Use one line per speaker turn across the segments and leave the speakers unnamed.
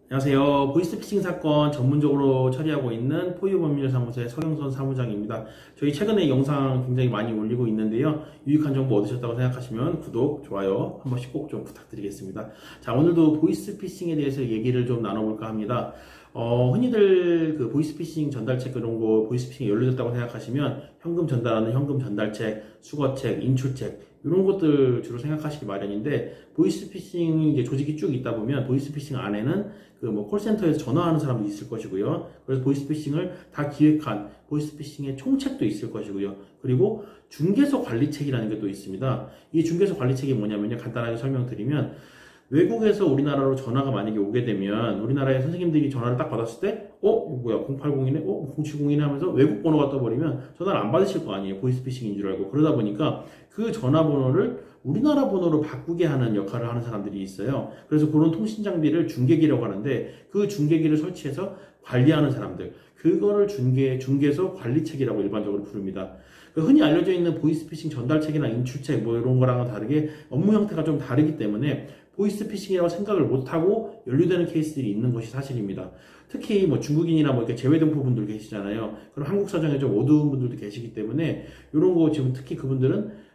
안녕하세요. 보이스피싱 사건 전문적으로 처리하고 있는 포유법률사무소의 서경선 사무장입니다. 저희 최근에 영상 굉장히 많이 올리고 있는데요. 유익한 정보 얻으셨다고 생각하시면 구독, 좋아요 한 번씩 꼭 좀 부탁드리겠습니다. 자, 오늘도 보이스피싱에 대해서 얘기를 좀 나눠볼까 합니다. 흔히들 그 보이스피싱 전달책 이런 거 보이스피싱에 연루됐다고 생각하시면 현금 전달하는 현금 전달책, 수거책, 인출책 이런 것들 주로 생각하시기 마련인데, 보이스피싱 이제 조직이 쭉 있다 보면 보이스피싱 안에는 그 뭐 콜센터에서 전화하는 사람도 있을 것이고요. 그래서 보이스피싱을 다 기획한 보이스피싱의 총책도 있을 것이고요. 그리고 중개소 관리책이라는 게 또 있습니다. 이 중개소 관리책이 뭐냐면요, 간단하게 설명드리면, 외국에서 우리나라로 전화가 만약에 오게 되면 우리나라의 선생님들이 전화를 딱 받았을 때 이거 뭐야 080이네? 070이네 하면서 외국 번호가 떠버리면 전화를 안 받으실 거 아니에요. 보이스피싱인 줄 알고. 그러다 보니까 그 전화번호를 우리나라 번호로 바꾸게 하는 역할을 하는 사람들이 있어요. 그래서 그런 통신 장비를 중계기라고 하는데, 그 중계기를 설치해서 관리하는 사람들, 그거를 중개소 관리책이라고 일반적으로 부릅니다. 흔히 알려져 있는 보이스피싱 전달책이나 인출책 뭐 이런 거랑은 다르게 업무 형태가 좀 다르기 때문에 보이스피싱이라고 생각을 못하고 연루되는 케이스들이 있는 것이 사실입니다. 특히 뭐 중국인이나 뭐 이렇게 재외동포 분들 계시잖아요. 그럼 한국 사정에 좀 어두운 분들도 계시기 때문에 이런 거 지금 특히 그분들은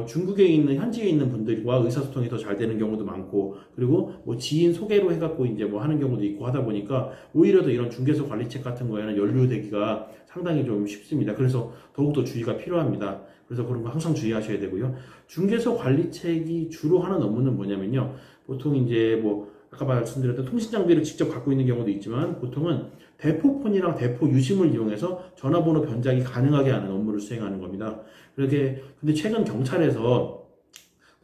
중국에 있는 현지에 있는 분들과 의사소통이 더 잘 되는 경우도 많고, 그리고 뭐 지인 소개로 해갖고 이제 뭐 하는 경우도 있고 하다 보니까 오히려 더 이런 중개소 관리책 같은 거에는 연루되기가 상당히 좀 쉽습니다. 그래서 더욱더 주의가 필요합니다. 그래서 그런 거 항상 주의하셔야 되고요. 중개소 관리책이 주로 하는 업무는 뭐냐면요, 보통 이제 뭐 아까 말씀드렸던 통신 장비를 직접 갖고 있는 경우도 있지만, 보통은 대포폰이랑 대포 유심을 이용해서 전화번호 변작이 가능하게 하는 업무를 수행하는 겁니다. 그렇게 근데 최근 경찰에서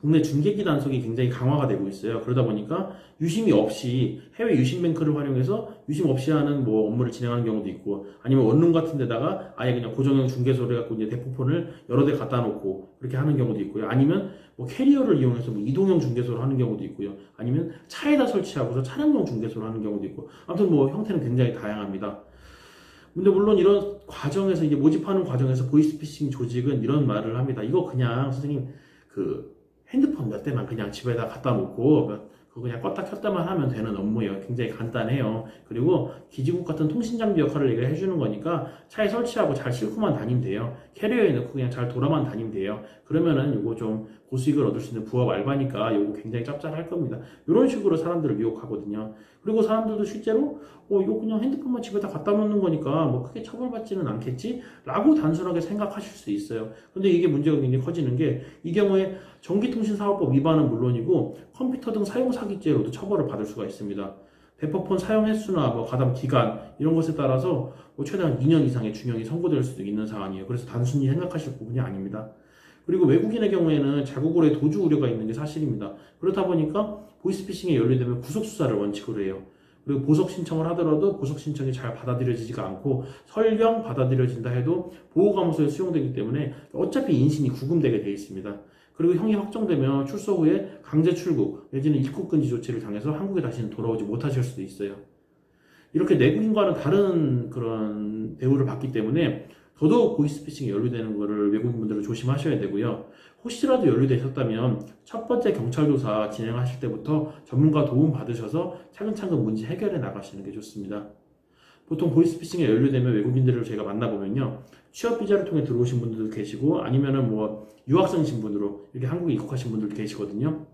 국내 중계기 단속이 굉장히 강화가 되고 있어요. 그러다 보니까 유심이 없이 해외 유심뱅크를 활용해서 유심 없이 하는 뭐 업무를 진행하는 경우도 있고, 아니면 원룸 같은 데다가 아예 그냥 고정형 중개소를 갖고 이제 대포폰을 여러 대 갖다 놓고 그렇게 하는 경우도 있고요. 아니면 뭐 캐리어를 이용해서 뭐 이동형 중개소를 하는 경우도 있고요. 아니면 차에다 설치하고서 차량용 중개소를 하는 경우도 있고, 아무튼 뭐 형태는 굉장히 다양합니다. 근데 물론 이런 과정에서 이제 모집하는 과정에서 보이스피싱 조직은 이런 말을 합니다. 이거 그냥 선생님 그 핸드폰 몇 대만 그냥 집에다 갖다 놓고 그거 그냥 껐다 켰다만 하면 되는 업무예요. 굉장히 간단해요. 그리고 기지국 같은 통신장비 역할을 얘가 해주는 거니까 차에 설치하고 잘 싣고만 다니면 돼요. 캐리어에 넣고 그냥 잘 돌아만 다니면 돼요. 그러면은 요거 좀 고수익을 얻을 수 있는 부업 알바니까 요거 굉장히 짭짤할 겁니다. 이런 식으로 사람들을 유혹하거든요. 그리고 사람들도 실제로 이거 그냥 핸드폰만 집에다 갖다 놓는 거니까 뭐 크게 처벌받지는 않겠지? 라고 단순하게 생각하실 수 있어요. 근데 이게 문제가 굉장히 커지는 게, 이 경우에 전기통신사업법 위반은 물론이고 컴퓨터 등 사용 사기죄로도 처벌을 받을 수가 있습니다. 대포폰 사용 횟수나 뭐 가담 기간 이런 것에 따라서 뭐 최대한 2년 이상의 중형이 선고될 수도 있는 사안이에요. 그래서 단순히 생각하실 부분이 아닙니다. 그리고 외국인의 경우에는 자국으로의 도주 우려가 있는 게 사실입니다. 그렇다 보니까 보이스피싱에 연루되면 구속수사를 원칙으로 해요. 그리고 보석 신청을 하더라도 보석 신청이 잘 받아들여지지가 않고, 설령 받아들여진다 해도 보호감호소에 수용되기 때문에 어차피 인신이 구금되게 되어 있습니다. 그리고 형이 확정되면 출소 후에 강제 출국 내지는 입국 금지 조치를 당해서 한국에 다시는 돌아오지 못하실 수도 있어요. 이렇게 내국인과는 다른 그런 대우를 받기 때문에 더더욱 보이스피싱에 연루되는 거를 외국인분들은 조심하셔야 되고요. 혹시라도 연루되셨다면 첫 번째 경찰 조사 진행하실 때부터 전문가 도움 받으셔서 차근차근 문제 해결해 나가시는 게 좋습니다. 보통 보이스피싱에 연루되면 외국인들을 저희가 만나보면요, 취업 비자를 통해 들어오신 분들도 계시고, 아니면은 뭐 유학생 신분으로 이렇게 한국에 입국하신 분들도 계시거든요.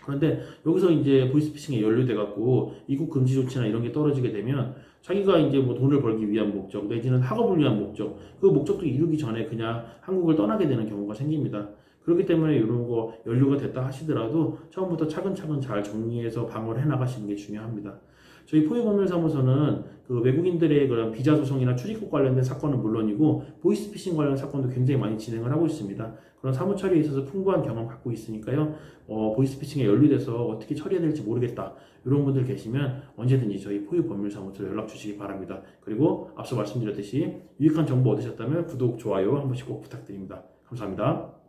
그런데 여기서 이제 보이스피싱에 연루돼갖고 입국 금지 조치나 이런 게 떨어지게 되면 자기가 이제 뭐 돈을 벌기 위한 목적 내지는 학업을 위한 목적, 그 목적도 이루기 전에 그냥 한국을 떠나게 되는 경우가 생깁니다. 그렇기 때문에 이런 거 연루가 됐다 하시더라도 처음부터 차근차근 잘 정리해서 방어를 해 나가시는 게 중요합니다. 저희 포유법률사무소는 그 외국인들의 그런 비자 소송이나 출입국 관련된 사건은 물론이고 보이스피싱 관련 사건도 굉장히 많이 진행을 하고 있습니다. 그런 사무 처리에 있어서 풍부한 경험 갖고 있으니까요. 보이스피싱에 연루돼서 어떻게 처리해야 될지 모르겠다, 이런 분들 계시면 언제든지 저희 포유법률사무소로 연락 주시기 바랍니다. 그리고 앞서 말씀드렸듯이 유익한 정보 얻으셨다면 구독, 좋아요 한 번씩 꼭 부탁드립니다. 감사합니다.